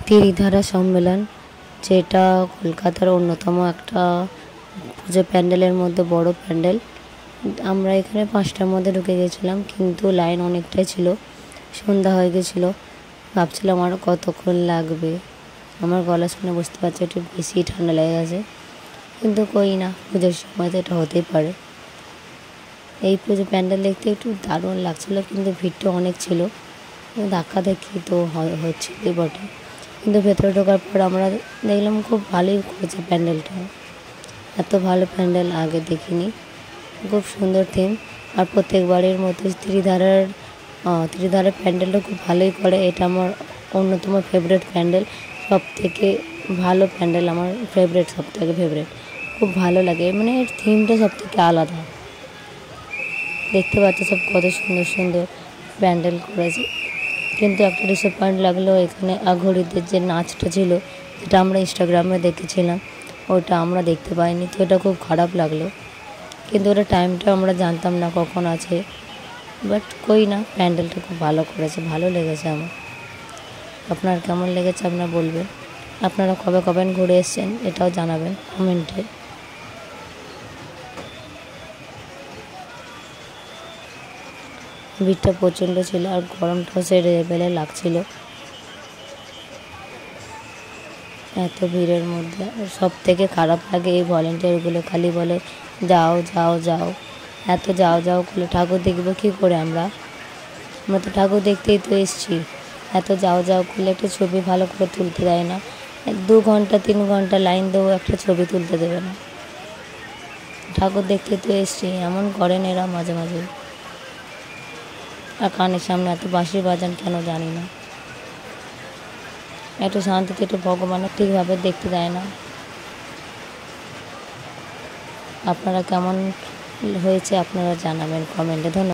ত্রিধারা সম্মেলন, যেটা কলকাতার অন্যতম একটা পুজো প্যান্ডেলের মধ্যে বড় প্যান্ডেল। আমরা এখানে 5টার মধ্যে ঢুকে গেছিলাম, কিন্তু লাইন অনেকটাই ছিল। সন্ধ্যা হয়ে গেছিলো, ভাবছিলাম আরও কতক্ষণ লাগবে। আমার গলা শুনে বুঝতে পারছি একটু বেশি ঠান্ডা লেগে গেছে, কিন্তু কই না, পুজোর সময় তো এটা হতেই পারে। এই পুজো প্যান্ডেল দেখতে একটু দারুণ লাগছিলো, কিন্তু ভিড়টা অনেক ছিল। ধাক্কা দেখি তো হচ্ছিলই বটে, কিন্তু ভেতরে ঢোকার পর আমরা দেখলাম খুব ভালোই করেছে প্যান্ডেলটা। এত ভালো প্যান্ডেল আগে দেখিনি, খুব সুন্দর থিম। আর প্রত্যেকবারের মতো ত্রিধারার প্যান্ডেলটা খুব ভালোই করে। এটা আমার অন্যতম ফেভারিট প্যান্ডেল, সব থেকে ভালো প্যান্ডেল, আমার ফেভারিট, সব থেকে ফেভারিট। খুব ভালো লাগে, মানে এর থিমটা সব থেকে আলাদা। দেখতে পাচ্ছি সব কত সুন্দর সুন্দর প্যান্ডেল করেছে। কিন্তু একটা ডিসঅ্যাপয়েন্ট লাগলো, এখানে আঘোড়িদের যে নাচটা ছিল, যেটা আমরা ইনস্টাগ্রামে দেখেছিলাম, ওটা আমরা দেখতে পাইনি, তো এটা খুব খারাপ লাগলো। কিন্তু ওটা টাইমটা আমরা জানতাম না কখন আছে, বাট কই না, প্যান্ডেলটা খুব ভালো করেছে, ভালো লেগেছে আমার। আপনার কেমন লেগেছে আপনারা বলবেন। আপনারা কবে কবে ঘুরে এসছেন এটাও জানাবেন কমেন্টে। ভিড়টা প্রচণ্ড ছিল, আর গরমটাও সেই লেভেলে লাগছিল। এত ভিড়ের মধ্যে সব থেকে খারাপ লাগে এই ভলেন্টিয়ারগুলো খালি বলে যাও যাও যাও, এত যাও যাও করলে ঠাকুর দেখবো কী করে? আমরা তো ঠাকুর দেখতেই তো এসছি, এত যাও যাও করলে একটা ছবি ভালো করে তুলতে দেয় না। 2 ঘন্টা 3 ঘন্টা লাইন দেবো, একটা ছবি তুলতে দেবে না। ঠাকুর দেখতে তো এসছি, এমন করেন এরা মাঝে মাঝে। আর কানের সামনে এত বাঁশি বাজান কেন জানি না। একটু শান্তিতে একটু ভগবানও ঠিকভাবে দেখতে দেয় না। আপনারা কেমন হয়েছে আপনারা জানাবেন কমেন্টে। ধন্যবাদ।